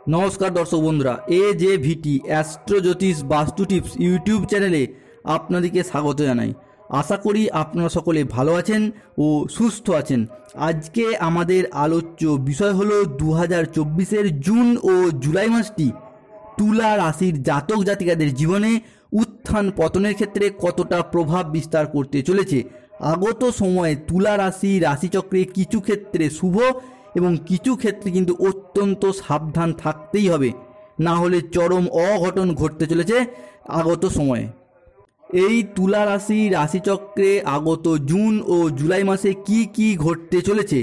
নমস্কার দর্শক বন্ধুরা, AJVT অ্যাস্ট্রো জ্যোতিষ বাস্তু টিপস ইউটিউব চ্যানেলে আপনাদেরকে স্বাগত জানাই। আশা করি আপনারা সকলে ভালো আছেন ও সুস্থ আছেন। আজকে আমাদের আলোচ্য বিষয় হলো 2024-এর জুন ও জুলাই মাসটি তুলা রাশির জাতক জাতিকাদের জীবনে উত্থান পতনের ক্ষেত্রে কতটা প্রভাব বিস্তার করতে চলেছে। আগত সময়ে তুলা রাশিচক্রে কিছু ক্ষেত্রে শুভ এবং কিছু ক্ষেত্রে কিন্তু অত্যন্ত সাবধান থাকতেই হবে, না হলে চরম অঘটন ঘটতে চলেছে আগত সময়ে। এই তুলা রাশিচক্রে আগত জুন ও জুলাই মাসে কি ঘটতে চলেছে,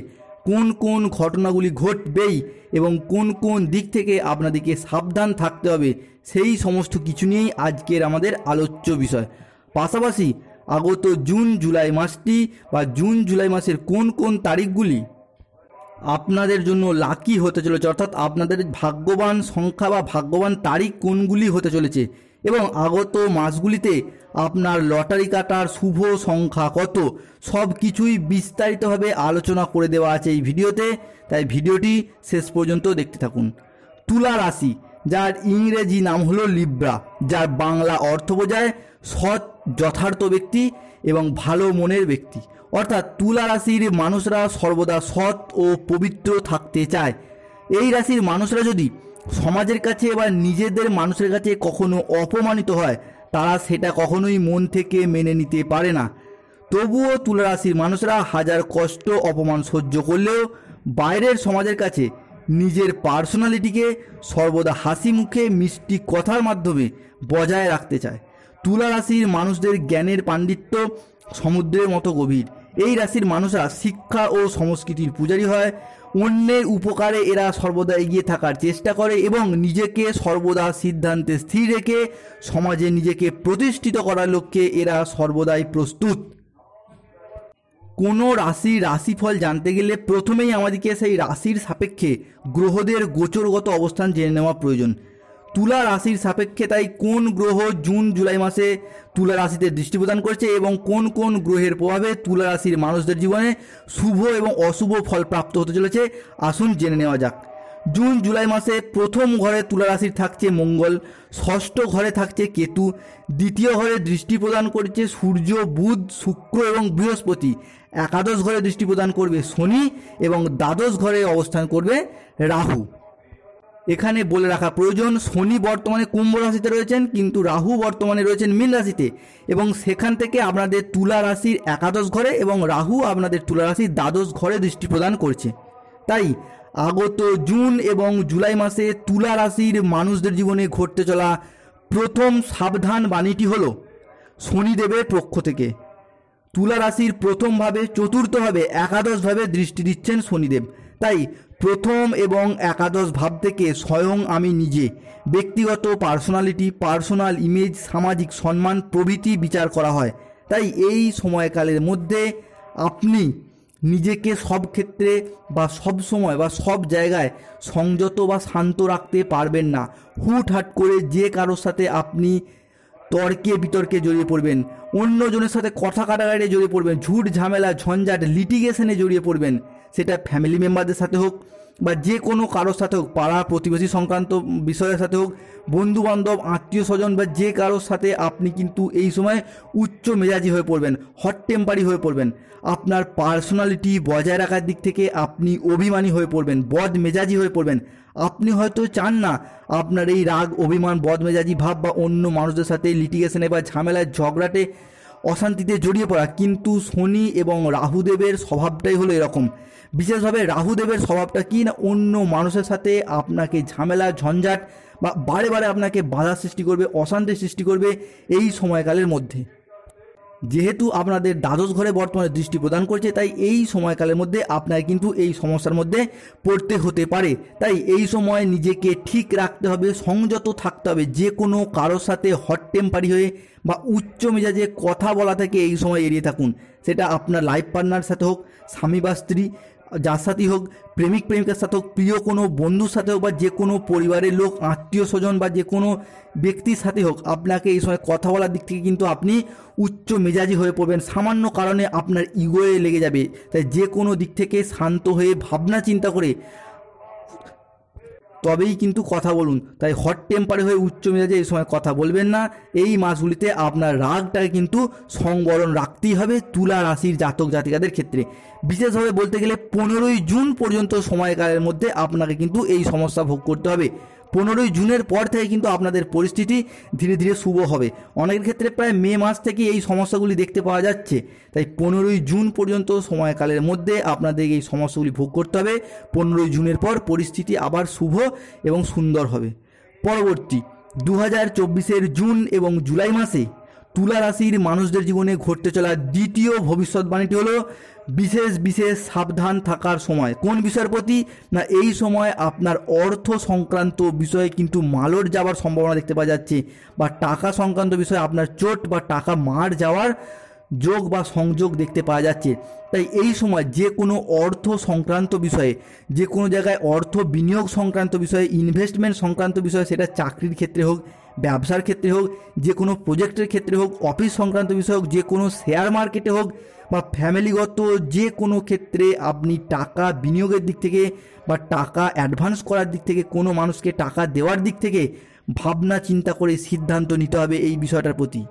কোন কোন ঘটনাগুলি ঘটবেই এবং কোন কোন দিক থেকে আপনাদেরকে সাবধান থাকতে হবে, সেই সমস্ত কিছু নিয়েই আজকের আমাদের আলোচ্য বিষয়। পাশাপাশি আগত জুন জুলাই মাসটি বা জুন জুলাই মাসের কোন কোন তারিখগুলি আপনাদের জন্য লাকি হতে চলেছে, অর্থাৎ আপনাদের ভাগ্যবান সংখ্যা বা ভাগ্যবান তারিখ কোনগুলি হতে চলেছে, এবং আগত মাসগুলিতে আপনার লটারি কাটার শুভ সংখ্যা কত, সব কিছুই বিস্তারিতভাবে আলোচনা করে দেওয়া আছে এই ভিডিওতে। তাই ভিডিওটি শেষ পর্যন্ত দেখতে থাকুন। তুলা রাশি, যার ইংরেজি নাম হলো লিব্রা, যার বাংলা অর্থ বোঝায় সৎ যথার্থ ব্যক্তি এবং ভালো মনের ব্যক্তি। অর্থাৎ তুলা রাশির মানুষরা সর্বদা সৎ ও পবিত্র থাকতে চায়। এই রাশির মানুষরা যদি সমাজের কাছে বা নিজেদের মানুষের কাছে কখনো অপমানিত হয়, তারা সেটা কখনোই মন থেকে মেনে নিতে পারে না। তবুও তুলা রাশির মানুষরা হাজার কষ্ট অপমান সহ্য করলেও বাইরের সমাজের কাছে নিজের পার্সোনালিটিকে সর্বদা হাসি মুখে মিষ্টি কথার মাধ্যমে বজায় রাখতে চায়। তুলা রাশির মানুষদের জ্ঞানের পাণ্ডিত্য সমুদ্রের মতো গভীর। এই রাশির মানুষরা শিক্ষা ও সংস্কৃতির পূজারী হয়। অন্যের উপকারে এরা সর্বদা এগিয়ে থাকার চেষ্টা করে এবং নিজেকে সর্বদা সিদ্ধান্তে স্থির রেখে সমাজে নিজেকে প্রতিষ্ঠিত করার লক্ষ্যে এরা সর্বদাই প্রস্তুত। কোনো রাশিফল জানতে গেলে প্রথমেই আমাদেরকে সেই রাশির সাপেক্ষে গ্রহদের গোচরগত অবস্থান জেনে নেওয়া প্রয়োজন। তুলা রাশির সাপেক্ষে তাই কোন গ্রহ জুন জুলাই মাসে তুলা রাশিতে দৃষ্টি প্রদান করছে এবং কোন কোন গ্রহের প্রভাবে তুলা রাশির মানুষদের জীবনে শুভ এবং অশুভ ফল প্রাপ্ত হতে চলেছে, আসুন জেনে নেওয়া যাক। জুন জুলাই মাসে প্রথম ঘরে তুলা রাশির থাকছে মঙ্গল, ষষ্ঠ ঘরে থাকছে কেতু, দ্বিতীয় ঘরে দৃষ্টি প্রদান করছে সূর্য, বুধ, শুক্র এবং বৃহস্পতি, একাদশ ঘরে দৃষ্টি প্রদান করবে শনি এবং দ্বাদশ ঘরে অবস্থান করবে রাহু। এখানে বলে রাখা প্রয়োজন, শনি বর্তমানে কুম্ভ রাশিতে রয়েছেন, কিন্তু রাহু বর্তমানে রয়েছেন মীন রাশিতে, এবং সেখান থেকে আপনাদের তুলা রাশির একাদশ ঘরে এবং রাহু আপনাদের তুলা রাশির দ্বাদশ ঘরে দৃষ্টি প্রদান করছে। তাই আগত জুন এবং জুলাই মাসে তুলা রাশির মানুষদের জীবনে ঘটতে চলা প্রথম সাবধান বাণীটি হল শনিদেবের পক্ষ থেকে। তুলা রাশির প্রথমভাবে, চতুর্থভাবে, একাদশভাবে দৃষ্টি দিচ্ছেন শনিদেব। তাই প্রথম এবং একাদশ ভাব থেকে স্বয়ং আমি নিজে ব্যক্তিগত পার্সোনালিটি, পার্সোনাল ইমেজ, সামাজিক সম্মান প্রভৃতি বিচার করা হয়। তাই এই সময়কালের মধ্যে আপনি নিজেকে সব ক্ষেত্রে বা সব সময় বা সব জায়গায় সংযত বা শান্ত রাখতে পারবেন না। হুটহাট করে যে কারোর সাথে আপনি তর্কে বিতর্কে জড়িয়ে পড়বেন, অন্যজনের সাথে কথা কাটাকাটি জড়িয়ে পড়বেন, ঝুট ঝামেলা ঝঞ্ঝাট লিটিগেশনে জড়িয়ে পড়বেন, সেটা ফ্যামিলি মেম্বারদের সাথে হোক বা যে কোনো কারোর সাথে হোক, পাড়া প্রতিবেশী সংক্রান্ত বিষয়ের সাথে হোক, বন্ধুবান্ধব, আত্মীয় স্বজন বা যে কারোর সাথে আপনি কিন্তু এই সময় উচ্চ মেজাজি হয়ে পড়বেন, হট টেম্পারি হয়ে পড়বেন। আপনার পার্সোনালিটি বজায় রাখার দিক থেকে আপনি অভিমানী হয়ে পড়বেন, বদ মেজাজি হয়ে পড়বেন। আপনি হয়তো চান না আপনার এই রাগ, অভিমান, বদমেজাজি ভাব বা অন্য মানুষদের সাথে লিটিগেশনে বা ঝামেলায় ঝগড়াটে অশান্তিতে জড়িয়ে পড়া, কিন্তু শনি এবং রাহুদেবের স্বভাবটাই হলো এরকম। বিশেষভাবে রাহুদেবের স্বভাবটা কি না, অন্য মানুষের সাথে আপনাকে ঝামেলা ঝঞ্ঝাট বা বারে বারে আপনাকে বাধা সৃষ্টি করবে, অশান্তি সৃষ্টি করবে এই সময়কালের মধ্যে। যেহেতু আপনাদের দ্বাদশ ঘরে বর্তমানে দৃষ্টি প্রদান করছে, তাই এই সময়কালের মধ্যে আপনার কিন্তু এই সমস্যার মধ্যে পড়তে হতে পারে। তাই এই সময় নিজেকে ঠিক রাখতে হবে, সংযত থাকতে হবে। যে কোনো কারোর সাথে হট টেম্পারি হয়ে বা উচ্চ মেজাজে কথা বলা থেকে এই সময় এড়িয়ে থাকুন। সেটা আপনার লাইফ পার্টনার সাথে হোক, স্বামী বা স্ত্রী, যার সাথেই হোক, প্রেমিক প্রেমিকার সাথে হোক, প্রিয় কোনো বন্ধুর সাথে হোক বা যে কোনো পরিবারের লোক, আত্মীয় স্বজন বা যে কোনো ব্যক্তির সাথে হোক, আপনাকে এই সময় কথা বলার দিক থেকে কিন্তু আপনি উচ্চ মেজাজি হয়ে পড়বেন। সামান্য কারণে আপনার ইগোয়ে লেগে যাবে। তাই যে কোনো দিক থেকে শান্ত হয়ে ভাবনা চিন্তা করে তবেই কিন্তু কথা বলুন। তাই হট টেম্পারে হয়ে উচ্চ মেজাজে এই সময় কথা বলবেন না। এই মাসগুলিতে আপনার রাগটাকে কিন্তু সংবরণ রাখতেই হবে তুলা রাশির জাতক জাতিকাদের ক্ষেত্রে। বিশেষভাবে বলতে গেলে 15ই জুন পর্যন্ত সময়কালের মধ্যে আপনাকে কিন্তু এই সমস্যা ভোগ করতে হবে। 15ই জুনের পর থেকে কিন্তু আপনাদের পরিস্থিতি ধীরে ধীরে শুভ হবে। অনেকের ক্ষেত্রে প্রায় মে মাস থেকে এই সমস্যাগুলি দেখতে পাওয়া যাচ্ছে। তাই 15ই জুন পর্যন্ত সময়কালের মধ্যে আপনাদের এই সমস্যাগুলি ভোগ করতে হবে। 15ই জুনের পর পরিস্থিতি আবার শুভ এবং সুন্দর হবে। পরবর্তী 2024-এর জুন এবং জুলাই মাসে তুলা রাশির মানুষদের জীবনে ঘটতে চলা দ্বিতীয় ভবিষ্যৎবাণীটি হলো বিশেষ বিশেষ সাবধান থাকার সময়। কোন বিষয়ের প্রতি? না, এই সময় আপনার অর্থ সংক্রান্ত বিষয়ে কিন্তু মালট যাওয়ার সম্ভাবনা দেখতে পাওয়া যাচ্ছে, বা টাকা সংক্রান্ত বিষয়ে আপনার চোট বা টাকা মার যাওয়ার যোগ বা সংযোগ দেখতে পাওয়া যাচ্ছে। তাই এই সময় যে কোনো অর্থ সংক্রান্ত বিষয়ে, যে কোনো জায়গায় অর্থ বিনিয়োগ সংক্রান্ত বিষয়ে, ইনভেস্টমেন্ট সংক্রান্ত বিষয়ে, সেটা চাকরির ক্ষেত্রে হোক, ব্যবসার ক্ষেত্রে হোক, যে কোনো প্রজেক্টের ক্ষেত্রে হোক, অফিস সংক্রান্ত বিষয় হোক, যে কোনো শেয়ার মার্কেটে হোক, বা ফ্যামিলিগত যে কোনো ক্ষেত্রে আপনি টাকা বিনিয়োগের দিক থেকে বা টাকা অ্যাডভান্স করার দিক থেকে, কোনো মানুষকে টাকা দেওয়ার দিক থেকে ভাবনা চিন্তা করে সিদ্ধান্ত নিতে হবে এই বিষয়টার প্রতি।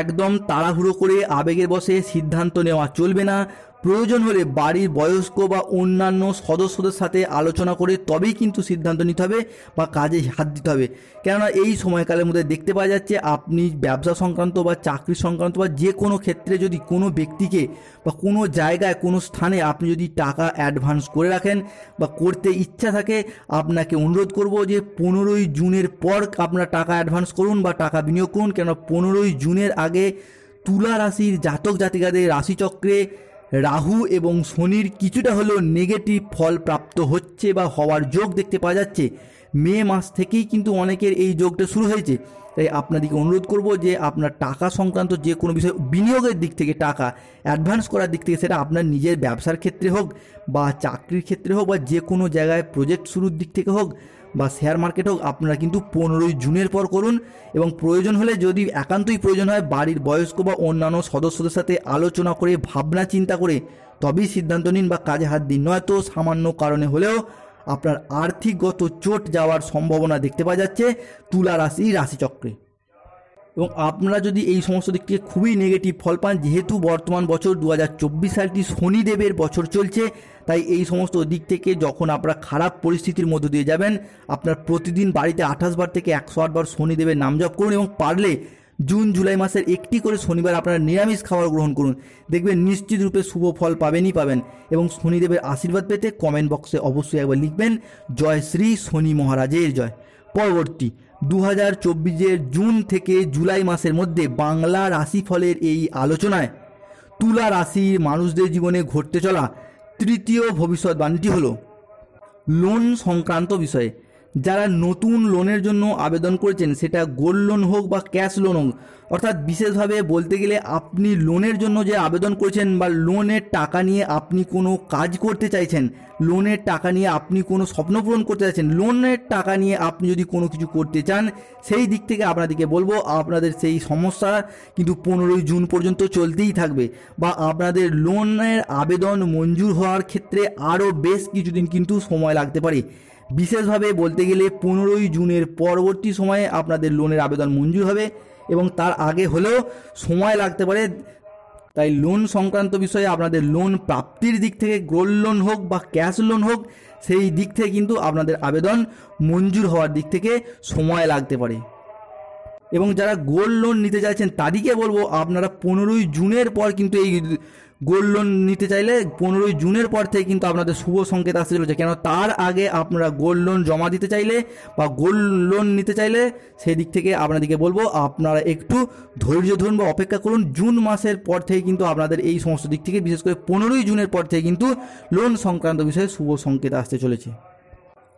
একদম তাড়াহুড়ো করে আবেগের বশে সিদ্ধান্ত নেওয়া চলবে না। প্রয়োজন হলে বাড়ির বয়স্ক বা অন্যান্য সদস্যদের সাথে আলোচনা করে তবেই কিন্তু সিদ্ধান্ত নিতে হবে বা কাজে হাত দিতে হবে। কেননা এই সময়কালের মধ্যে দেখতে পাওয়া যাচ্ছে আপনি ব্যবসা সংক্রান্ত বা চাকরি সংক্রান্ত বা যে কোনো ক্ষেত্রে যদি কোনো ব্যক্তিকে বা কোনো জায়গায় কোনো স্থানে আপনি যদি টাকা অ্যাডভান্স করে রাখেন বা করতে ইচ্ছা থাকে, আপনাকে অনুরোধ করব যে 15ই জুনের পর আপনারা টাকা অ্যাডভান্স করুন বা টাকা বিনিয়োগ করুন। কেন 15ই জুনের আগে তুলা রাশির জাতক জাতিকাদের রাশিচক্রে রাহু এবং শনির কিছুটা হলেও নেগেটিভ ফল প্রাপ্ত হচ্ছে বা হওয়ার যোগ দেখতে পাওয়া যাচ্ছে। মে মাস থেকেই কিন্তু অনেকের এই যোগটা শুরু হয়েছে। তাই আপনাদেরকে অনুরোধ করব যে আপনার টাকা সংক্রান্ত যে কোনো বিষয় বিনিয়োগের দিক থেকে, টাকা অ্যাডভান্স করার দিক থেকে, সেটা আপনার নিজের ব্যবসার ক্ষেত্রে হোক বা চাকরির ক্ষেত্রে হোক বা যে কোনো জায়গায় প্রজেক্ট শুরুর দিক থেকে হোক বা শেয়ার মার্কেট হোক, আপনারা কিন্তু 15ই জুনের পর করুন। এবং প্রয়োজন হলে, যদি একান্তই প্রয়োজন হয়, বাড়ির বয়স্ক বা অন্যান্য সদস্যদের সাথে আলোচনা করে ভাবনা চিন্তা করে তবেই সিদ্ধান্ত নিন বা কাজে হাত দিন। নয়তো সামান্য কারণে হলেও আপনার আর্থিকগত চোট যাওয়ার সম্ভাবনা দেখতে পাওয়া যাচ্ছে তুলা রাশিচক্রে। এবং আপনারা যদি এই সমস্ত দিক থেকে খুবই নেগেটিভ ফল পান, যেহেতু বর্তমান বছর 2024 সালটি শনিদেবের বছর চলছে, তাই এই সমস্ত দিক থেকে যখন আপনারা খারাপ পরিস্থিতির মধ্য দিয়ে যাবেন, আপনার প্রতিদিন বাড়িতে 28 বার থেকে 108 বার শনিদেবের নাম জপ করুন এবং পারলে জুন জুলাই মাসের একটি করে শনিবার আপনারা নিরামিষ খাবার গ্রহণ করুন। দেখবেন নিশ্চিত রূপে শুভ ফল পাবেন। এবং শনিদেবের আশীর্বাদ পেতে কমেন্ট বক্সে অবশ্যই একবার লিখবেন জয় শ্রী শনি মহারাজের জয়। পরবর্তী 2024-এর জুন থেকে জুলাই মাসের মধ্যে বাংলা রাশিফলের এই আলোচনায় তুলা রাশির মানুষদের জীবনে ঘটতে চলা তৃতীয় ভবিষ্যৎবাণীটি হলো লোন সংক্রান্ত বিষয়ে। যারা নতুন লোনের জন্য আবেদন করেছেন, সেটা গোল্ড লোন হোক বা ক্যাশ লোন হোক, অর্থাৎ বিশেষভাবে বলতে গেলে আপনি লোনের জন্য যে আবেদন করেছেন বা লোনের টাকা নিয়ে আপনি কোনো কাজ করতে চাইছেন, লোনের টাকা নিয়ে আপনি কোনো স্বপ্ন পূরণ করতে চাইছেন, লোনের টাকা নিয়ে আপনি যদি কোনো কিছু করতে চান, সেই দিক থেকে আপনাদেরকে বলবো আপনাদের সেই সমস্যা কিন্তু 15ই জুন পর্যন্ত চলতেই থাকবে। বা আপনাদের লোনের আবেদন মঞ্জুর হওয়ার ক্ষেত্রে আরও বেশ কিছুদিন কিন্তু সময় লাগতে পারে। বিশেষভাবে বলতে গেলে 15ই জুনের পরবর্তী সময়ে আপনাদের লোনের আবেদন মঞ্জুর হবে এবং তার আগে হলেও সময় লাগতে পারে। তাই লোন সংক্রান্ত বিষয়ে আপনাদের লোন প্রাপ্তির দিক থেকে গোল্ড লোন হোক বা ক্যাশ লোন হোক, সেই দিক থেকে কিন্তু আপনাদের আবেদন মঞ্জুর হওয়ার দিক থেকে সময় লাগতে পারে। এবং যারা গোল্ড লোন নিতে চাইছেন তাদেরকে বলবো আপনারা 15ই জুনের পর কিন্তু এই গোল্ড লোন নিতে চাইলে 15ই জুনের পর থেকে কিন্তু আপনাদের শুভ সংকেত আসতে চলেছে। কেন তার আগে আপনারা গোল্ড লোন জমা দিতে চাইলে বা গোল্ড লোন নিতে চাইলে সেই দিক থেকে আপনাদেরকে বলবো আপনারা একটু ধৈর্য ধরুন বা অপেক্ষা করুন। জুন মাসের পর থেকে কিন্তু আপনাদের এই সমস্ত দিক থেকে, বিশেষ করে 15ই জুনের পর থেকে কিন্তু লোন সংক্রান্ত বিষয়ে শুভ সংকেত আসতে চলেছে।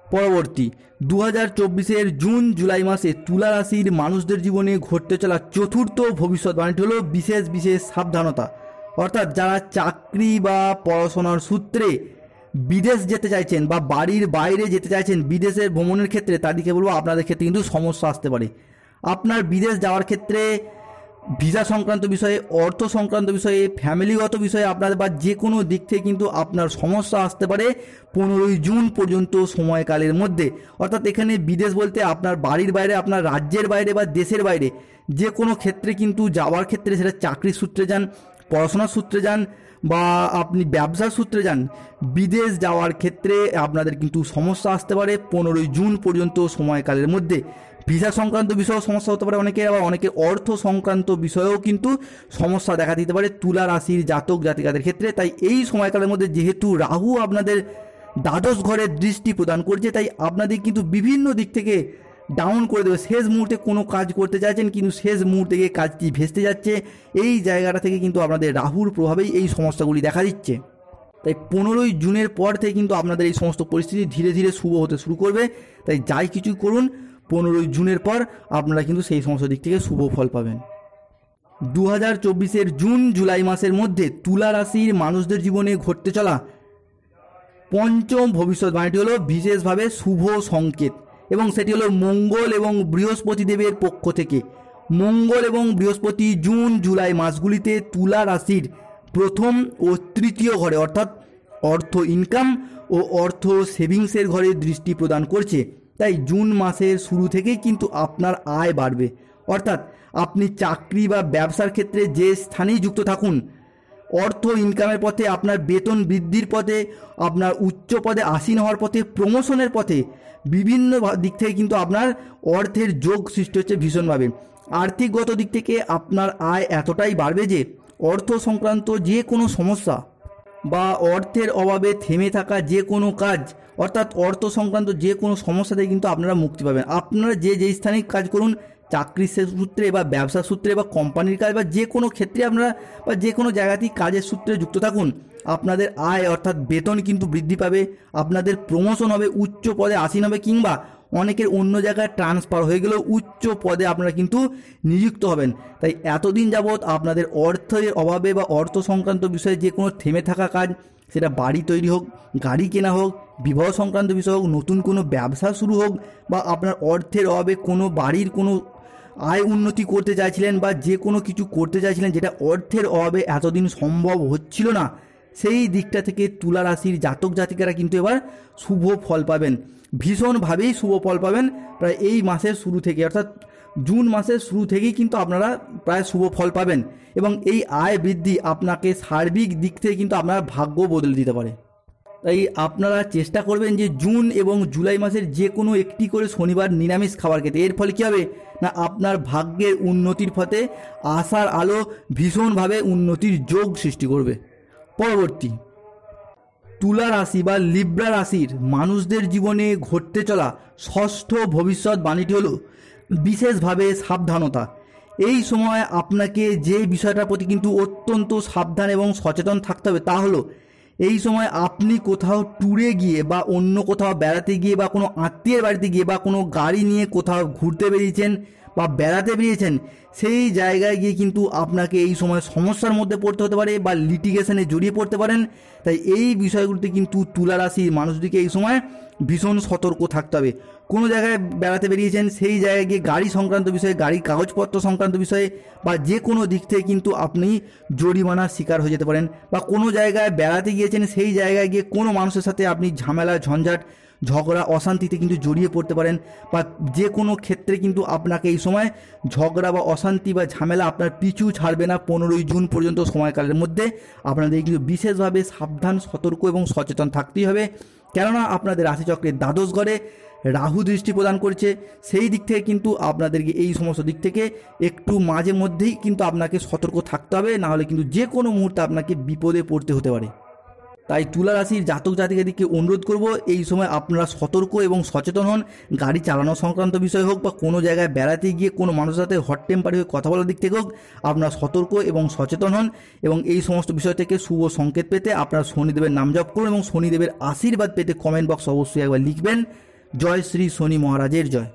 পরবর্তী 2024-এর জুন জুলাই মাসে তুলা রাশির মানুষদের জীবনে ঘটতে চলা চতুর্থ ভবিষ্যৎবাণীটি হলো বিশেষ বিশেষ সাবধানতা। অর্থাৎ যারা চাকরি বা পড়াশোনার সূত্রে বিদেশ যেতে চাইছেন বা বাড়ির বাইরে যেতে চাইছেন, বিদেশের ভ্রমণের ক্ষেত্রে, তাদেরকে বলবো আপনাদের ক্ষেত্রে কিন্তু সমস্যা আসতে পারে। আপনার বিদেশ যাওয়ার ক্ষেত্রে ভিসা সংক্রান্ত বিষয়ে, অর্থ সংক্রান্ত বিষয়ে, ফ্যামিলিগত বিষয়ে আপনার বা যে কোনো দিক থেকে কিন্তু আপনার সমস্যা আসতে পারে 15ই জুন পর্যন্ত সময়কালের মধ্যে। অর্থাৎ এখানে বিদেশ বলতে আপনার বাড়ির বাইরে, আপনার রাজ্যের বাইরে বা দেশের বাইরে যে কোনো ক্ষেত্রে কিন্তু যাওয়ার ক্ষেত্রে, সেটা চাকরির সূত্রে যান, পড়াশোনার সূত্রে যান বা আপনি ব্যবসার সূত্রে যান, বিদেশ যাওয়ার ক্ষেত্রে আপনাদের কিন্তু সমস্যা আসতে পারে 15ই জুন পর্যন্ত সময়কালের মধ্যে। ভিসা সংক্রান্ত বিষয়েও সমস্যা হতে পারে অনেকের, আবার অনেকের অর্থ সংক্রান্ত বিষয়েও কিন্তু সমস্যা দেখা দিতে পারে তুলা রাশির জাতক জাতিকাদের ক্ষেত্রে। তাই এই সময়কালের মধ্যে যেহেতু রাহু আপনাদের দ্বাদশ ঘরে দৃষ্টি প্রদান করছে, তাই আপনাদের কিন্তু বিভিন্ন দিক থেকে ডাউন করে দেবে। শেষ মুহূর্তে কোনো কাজ করতে চাইছেন কিন্তু শেষ মুহূর্তে গিয়ে কাজটি ভেস্তে যাচ্ছে, এই জায়গাটা থেকে কিন্তু আপনাদের রাহুর প্রভাবেই এই সমস্যাগুলি দেখা দিচ্ছে। তাই 15ই জুনের পর থেকে কিন্তু আপনাদের এই সমস্ত পরিস্থিতি ধীরে ধীরে শুভ হতে শুরু করবে। তাই যাই কিছু করুন 15ই জুনের পর আপনারা কিন্তু সেই সমস্ত দিক থেকে শুভ ফল পাবেন। 2024-এর জুন জুলাই মাসের মধ্যে তুলা রাশির মানুষদের জীবনে ঘটতে চলা পঞ্চম ভবিষ্যৎবাণীটি হলো বিশেষভাবে শুভ সংকেত, এবং সেটি হলো মঙ্গল এবং বৃহস্পতি দেবের পক্ষ থেকে। মঙ্গল এবং বৃহস্পতি জুন জুলাই মাসগুলিতে তুলা রাশির প্রথম ও তৃতীয় ঘরে, অর্থাৎ অর্থ ইনকাম ও অর্থ সেভিংসের ঘরে দৃষ্টি প্রদান করছে। তাই জুন মাসের শুরু থেকেই কিন্তু আপনার আয় বাড়বে। অর্থাৎ আপনি চাকরি বা ব্যবসার ক্ষেত্রে যে স্থানেই যুক্ত থাকুন, অর্থ ইনকামের পথে, আপনার বেতন বৃদ্ধির পথে, আপনার উচ্চ পদে আসীন হওয়ার পথে, প্রমোশনের পথে, বিভিন্ন দিক থেকে কিন্তু আপনার অর্থের যোগ সৃষ্টি হচ্ছে ভীষণভাবে। আর্থিকগত দিক থেকে আপনার আয় এতটাই বাড়বে যে অর্থ সংক্রান্ত যে কোনো সমস্যা বা অর্থের অভাবে থেমে থাকা যে কোনো কাজ, অর্থাৎ অর্থ সংক্রান্ত যে কোনো সমস্যা থেকে কিন্তু আপনারা মুক্তি পাবেন। আপনারা যেই স্থানে কাজ করুন, চাকরির সূত্রে বা ব্যবসার সূত্রে বা কোম্পানির কাজ বা যে কোনো ক্ষেত্রে আপনারা বা যে কোনো জায়গাতেই কাজের সূত্রে যুক্ত থাকুন, আপনাদের আয় অর্থাৎ বেতন কিন্তু বৃদ্ধি পাবে, আপনাদের প্রমোশন হবে, উচ্চ পদে আসীন হবে, কিংবা অনেকের অন্য জায়গায় ট্রান্সফার হয়ে গেলেও উচ্চ পদে আপনারা কিন্তু নিযুক্ত হবেন। তাই এতদিন যাবৎ আপনাদের অর্থের অভাবে বা অর্থ সংক্রান্ত বিষয়ে যে কোনো থেমে থাকা কাজ, সেটা বাড়ি তৈরি হোক, গাড়ি কেনা হোক, বিবাহ সংক্রান্ত বিষয় হোক, নতুন কোনো ব্যবসা শুরু হোক, বা আপনার অর্থের অভাবে কোনো বাড়ির কোনো আয় উন্নতি করতে চাইছিলেন বা যে কোনো কিছু করতে চাইছিলেন যেটা অর্থের অভাবে এতদিন সম্ভব হচ্ছিল না, সেই দিকটা থেকে তুলা রাশির জাতক জাতিকারা কিন্তু এবার শুভ ফল পাবেন, ভীষণভাবেই শুভ ফল পাবেন। প্রায় এই মাসের শুরু থেকে, অর্থাৎ জুন মাসের শুরু থেকেই কিন্তু আপনারা প্রায় শুভ ফল পাবেন, এবং এই আয় বৃদ্ধি আপনাকে সার্বিক দিক থেকে কিন্তু আপনার ভাগ্য বদলে দিতে পারে। তাই আপনারা চেষ্টা করবেন যে জুন এবং জুলাই মাসের যে কোনো একটি করে শনিবার নিরামিষ খাবার খেতে। এর ফলে কী হবে না, আপনার ভাগ্যের উন্নতির পথে আশার আলো ভীষণভাবে উন্নতির যোগ সৃষ্টি করবে। পরবর্তী, তুলা রাশি বা লিব্রা রাশির মানুষদের জীবনে ঘটতে চলা ষষ্ঠ ভবিষ্যৎবাণীটি হলো বিশেষভাবে সাবধানতা। এই সময় আপনাকে যে বিষয়টার প্রতি কিন্তু অত্যন্ত সাবধান এবং সচেতন থাকতে হবে তা হলো, এই সময় আপনি কোথাও ট্যুরে গিয়ে বা অন্য কোথাও বেড়াতে গিয়ে বা কোনো আত্মীয়ের বাড়িতে গিয়ে বা কোনো গাড়ি নিয়ে কোথাও ঘুরতে বেরিয়েছেন বা বেড়াতে বেরিয়েছেন, সেই জায়গায় গিয়ে কিন্তু আপনাকে এই সময় সমস্যার মধ্যে পড়তে হতে পারে বা লিটিগেশনে জড়িয়ে পড়তে পারেন। তাই এই বিষয়গুলিতে কিন্তু তুলা রাশির মানুষদিকে এই সময় ভীষণ সতর্ক থাকতে হবে। কোনো জায়গায় বেড়াতে বেরিয়েছেন, সেই জায়গায় গিয়ে গাড়ি সংক্রান্ত বিষয়ে, গাড়ির কাগজপত্র সংক্রান্ত বিষয়ে বা যে কোনো দিক থেকে কিন্তু আপনি জরিমানার শিকার হয়ে যেতে পারেন, বা কোনো জায়গায় বেড়াতে গিয়েছেন, সেই জায়গায় গিয়ে কোনো মানুষের সাথে আপনি ঝামেলা, ঝঞ্ঝাট, ঝগড়া, অশান্তিতে কিন্তু জড়িয়ে পড়তে পারেন, বা যে কোনো ক্ষেত্রে কিন্তু আপনাকে এই সময় ঝগড়া বা অশান্তি বা ঝামেলা আপনার পিছু ছাড়বে না। 15ই জুন পর্যন্ত সময়কালের মধ্যে আপনাদের কিন্তু বিশেষভাবে সাবধান, সতর্ক এবং সচেতন থাকতেই হবে, কেননা আপনাদের রাশিচক্রের দ্বাদশ ঘরে রাহু দৃষ্টি প্রদান করছে। সেই দিক থেকে কিন্তু আপনাদেরকে এই সমস্ত দিক থেকে একটু মাঝে মধ্যেই কিন্তু আপনাকে সতর্ক থাকতে হবে, নাহলে কিন্তু যে কোনো মুহূর্তে আপনাকে বিপদে পড়তে হতে পারে। তাই তুলা রাশির জাতক জাতিকাদেরকে অনুরোধ করব, এই সময় আপনারা সতর্ক এবং সচেতন হন। গাড়ি চালানো সংক্রান্ত বিষয় হোক বা কোনো জায়গায় বেড়াতে গিয়ে কোনো মানুষের সাথে হট টেম্পারি হয়ে কথা বলার দিক থেকে হোক, আপনারা সতর্ক এবং সচেতন হন। এবং এই সমস্ত বিষয় থেকে শুভ সংকেত পেতে আপনারা শনিদেবের নাম জপ করুন, এবং শনিদেবের আশীর্বাদ পেতে কমেন্ট বক্স অবশ্যই একবার লিখবেন, জয় শ্রী শনি মহারাজের জয়।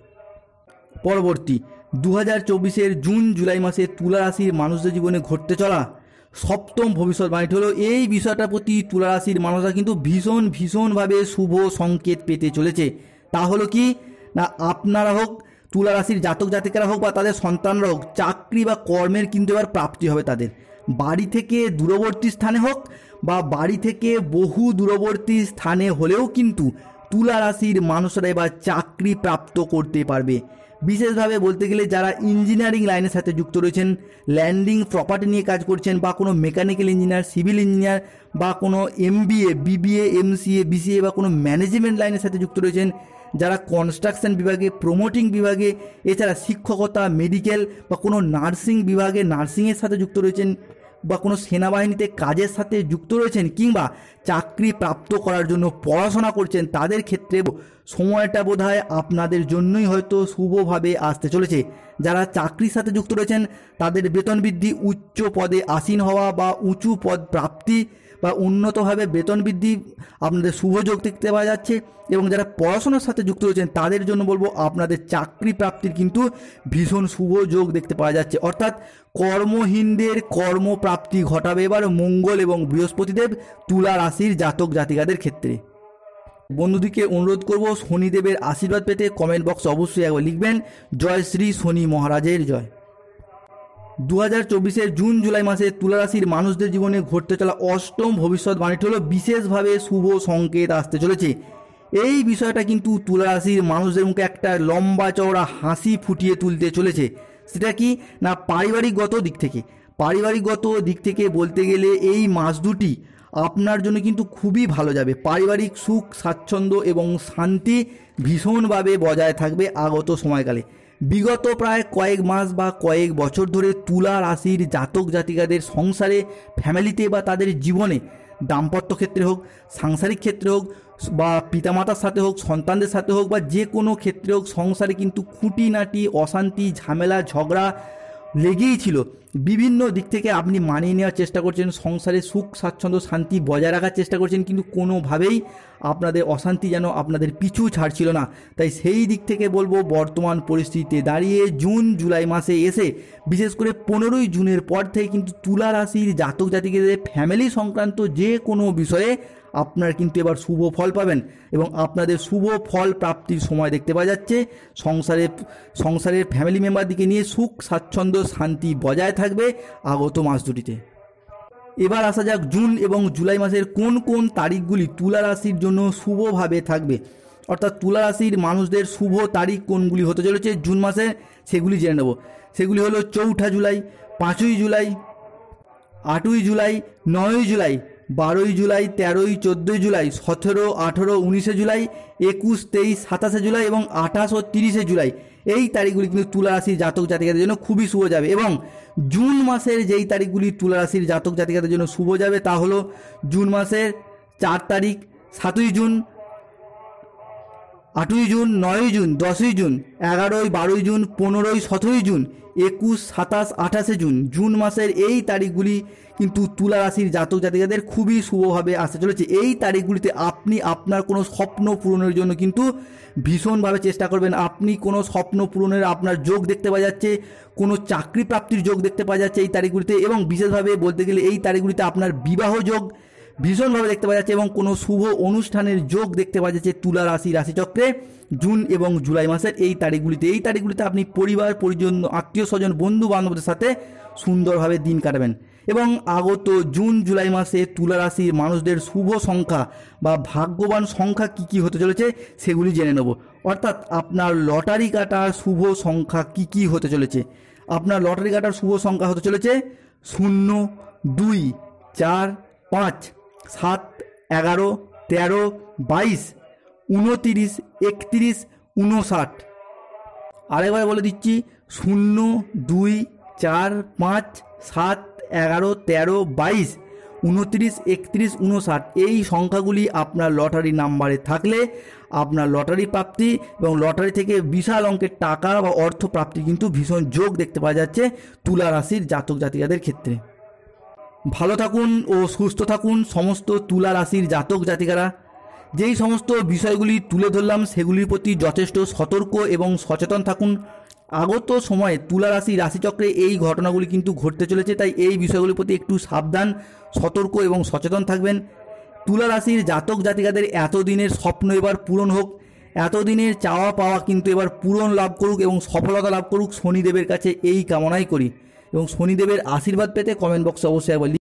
পরবর্তী, 2024-এর জুন জুলাই মাসে তুলা রাশির মানুষদের জীবনে ঘটতে চলা সপ্তম ভবিষ্যৎবাণীটি হলো, এই বিষয়টার প্রতি তুলা রাশির মানুষরা কিন্তু ভীষণভাবে শুভ সংকেত পেতে চলেছে। তা হলো কি না, আপনারা হোক, তুলা রাশির জাতক জাতিকারা হোক বা তাদের সন্তানরা হোক, চাকরি বা কর্মের কিন্তু এবার প্রাপ্তি হবে তাদের। বাড়ি থেকে দূরবর্তী স্থানে হোক বা বাড়ি থেকে বহু দূরবর্তী স্থানে হলেও কিন্তু তুলা রাশির মানুষরা এবার চাকরি প্রাপ্ত করতে পারবে। বিশেষভাবে বলতে গেলে যারা ইঞ্জিনিয়ারিং লাইনের সাথে যুক্ত রয়েছেন, ল্যান্ডিং প্রপার্টি নিয়ে কাজ করছেন, বা কোনো মেকানিক্যাল ইঞ্জিনিয়ার, সিভিল ইঞ্জিনিয়ার, বা কোনো MBA, BBA, MCA, BCA বা কোনো ম্যানেজমেন্ট লাইনের সাথে যুক্ত রয়েছেন, যারা কনস্ট্রাকশন বিভাগে, প্রমোটিং বিভাগে, এছাড়া শিক্ষকতা, মেডিকেল বা কোনো নার্সিং বিভাগে নার্সিংয়ের সাথে যুক্ত রয়েছেন, বা কোনো সেনাবাহিনীতে কাজের সাথে যুক্ত রয়েছেন, কিংবা চাকরি প্রাপ্ত করার জন্য পড়াশোনা করছেন, তাদের ক্ষেত্রে সময়টা বোধহয় আপনাদের জন্যই হয়তো শুভভাবে আসতে চলেছে। যারা চাকরির সাথে যুক্ত রয়েছেন তাদের বেতন বৃদ্ধি, উচ্চ পদে আসীন হওয়া বা উঁচু পদ প্রাপ্তি বা উন্নতভাবে বেতন বৃদ্ধি আপনাদের শুভযোগ দেখতে পাওয়া যাচ্ছে। এবং যারা পড়াশোনার সাথে যুক্ত রয়েছেন তাদের জন্য বলবো আপনাদের চাকরি প্রাপ্তির কিন্তু ভীষণ শুভ যোগ দেখতে পাওয়া যাচ্ছে। অর্থাৎ কর্মহীনদের কর্মপ্রাপ্তি ঘটাবে এবার মঙ্গল এবং বৃহস্পতিদেব তুলা রাশির জাতক জাতিকাদের ক্ষেত্রে। বন্ধুদিকে অনুরোধ করব শনিদেবের আশীর্বাদ পেতে কমেন্ট বক্সে অবশ্যই একবার লিখবেন জয় শ্রী শনি মহারাজের জয়। 2024 জুন জুলাই মাসে তুলা রাশির মানুষদের জীবনে ঘটতে চলা অষ্টম ভবিষ্যৎবাণীটি হলো বিশেষভাবে শুভ সংকেত আসতে চলেছে। এই বিষয়টা কিন্তু তুলা রাশির মানুষদের মুখে একটা লম্বা চওড়া হাসি ফুটিয়ে তুলতে চলেছে। সেটা কি না, পারিবারিকগত দিক থেকে বলতে গেলে এই মাস দুটি আপনার জন্য কিন্তু খুবই ভালো যাবে। পারিবারিক সুখ, স্বাচ্ছন্দ্য এবং শান্তি ভীষণভাবে বজায় থাকবে আগত সময়কালে। বিগত প্রায় কয়েক মাস বা কয়েক বছর ধরে তুলা রাশির জাতক জাতিকাদের সংসারে, ফ্যামিলিতে বা তাদের জীবনে, দাম্পত্য ক্ষেত্রে হোক, সাংসারিক ক্ষেত্রে হোক, বা পিতামাতার সাথে হোক, সন্তানদের সাথে হোক, বা যে কোনো ক্ষেত্রে হোক, সংসারে কিন্তু খুঁটিনাটি অশান্তি, ঝামেলা, ঝগড়া লেগেই ছিল। বিভিন্ন দিক থেকে আপনি মানিয়ে নেওয়ার চেষ্টা করছেন, সংসারে সুখ, স্বাচ্ছন্দ্য, শান্তি বজায় রাখার চেষ্টা করছেন, কিন্তু কোনোভাবেই আপনাদের অশান্তি যেন আপনাদের পিছু ছাড়ছিল না। তাই সেই দিক থেকে বলবো বর্তমান পরিস্থিতিতে দাঁড়িয়ে জুন জুলাই মাসে এসে, বিশেষ করে 15ই জুনের পর থেকে কিন্তু তুলা রাশির জাতক জাতিকাদের ফ্যামিলি সংক্রান্ত যে কোনো বিষয়ে আপনারা কিন্তু এবার শুভ ফল পাবেন এবং আপনাদের শুভ ফল প্রাপ্তির সময় দেখতে পাওয়া যাচ্ছে। সংসারের ফ্যামিলি মেম্বারদিকে নিয়ে সুখ, স্বাচ্ছন্দ্য, শান্তি বজায় থাকবে আগত মাস দুটিতে। এবার আসা যাক জুন এবং জুলাই মাসের কোন কোন তারিখগুলি তুলা রাশির জন্য শুভভাবে থাকবে, অর্থাৎ তুলা রাশির মানুষদের শুভ তারিখ কোনগুলি হতে চলেছে জুন মাসে সেগুলি জেনে নেব। সেগুলি হলো 4 জুলাই, 5ই জুলাই, 8ই জুলাই, 9ই জুলাই, 12ই জুলাই, 13ই 14ই জুলাই, 17, 18, 19 জুলাই, 21, 23, 27 জুলাই এবং 28 ও 30 জুলাই। এই তারিখগুলি কিন্তু তুলা রাশির জাতক জাতিকাদের জন্য খুবই শুভ যাবে। এবং জুন মাসের যেই তারিখগুলি তুলা রাশির জাতক জাতিকাদের জন্য শুভ যাবে তা হলো জুন মাসের 4 তারিখ, 7ই জুন, 8ই জুন, 9ই জুন, 10ই জুন, 11ই 12ই জুন, 15ই 17ই জুন, 21, 27, 28 জুন। জুন মাসের এই তারিখগুলি কিন্তু তুলা রাশির জাতক জাতিকাদের খুবই শুভভাবে আসতে চলেছে। এই তারিখগুলিতে আপনি আপনার কোনো স্বপ্ন পূরণের জন্য কিন্তু ভীষণভাবে চেষ্টা করবেন। আপনি কোনো স্বপ্ন পূরণের আপনার যোগ দেখতে পাওয়া যাচ্ছে, কোনো চাকরি প্রাপ্তির যোগ দেখতে পাওয়া যাচ্ছে এই তারিখগুলিতে। এবং বিশেষভাবে বলতে গেলে এই তারিখগুলিতে আপনার বিবাহ যোগ ভীষণভাবে দেখতে পাওয়া যাচ্ছে এবং কোনো শুভ অনুষ্ঠানের যোগ দেখতে পাওয়া যাচ্ছে তুলা রাশিচক্রে জুন এবং জুলাই মাসের এই তারিখগুলিতে। এই তারিখগুলিতে আপনি পরিবার, পরিজন, আত্মীয় স্বজন, বন্ধু বান্ধবদের সাথে সুন্দরভাবে দিন কাটাবেন। এবং আগত জুন জুলাই মাসে তুলা রাশির মানুষদের শুভ সংখ্যা বা ভাগ্যবান সংখ্যা কী কী হতে চলেছে সেগুলি জেনে নেব। অর্থাৎ আপনার লটারি কাটার শুভ সংখ্যা কী কী হতে চলেছে। আপনার লটারি কাটার শুভ সংখ্যা হতে চলেছে 0, 2, 4, 5, 7, 11, 13, 22, 29, 31, 59। আরেকবার বলে দিচ্ছি 0, 2, 4, 5, 7, 11, 13, 22, 29, 31, 59। এই সংখ্যাগুলি আপনার লটারি নাম্বারে থাকলে আপনার লটারি প্রাপ্তি এবং লটারি থেকে বিশাল অঙ্কের টাকা বা অর্থ প্রাপ্তি কিন্তু ভীষণ যোগ দেখতে পাওয়া যাচ্ছে তুলা রাশির জাতক জাতিকাদের ক্ষেত্রে। ভালো থাকুন ও সুস্থ থাকুন সমস্ত তুলা রাশির জাতক জাতিকারা। যেই সমস্ত বিষয়গুলি তুলে ধরলাম সেগুলির প্রতি যথেষ্ট সতর্ক এবং সচেতন থাকুন। আগত সময়ে তুলা রাশিচক্রে এই ঘটনাগুলি কিন্তু ঘটতে চলেছে, তাই এই বিষয়গুলির প্রতি একটু সাবধান, সতর্ক এবং সচেতন থাকবেন। তুলা রাশির জাতক জাতিকাদের এতদিনের স্বপ্ন এবার পূরণ হোক এতদিনের চাওয়া পাওয়া কিন্তু এবার পূরণ লাভ করুক এবং সফলতা লাভ করুক, শনিদেবের কাছে এই কামনাই করি। এবং শনিদেবের আশীর্বাদ পেতে কমেন্ট বক্সে অবশ্যই একবার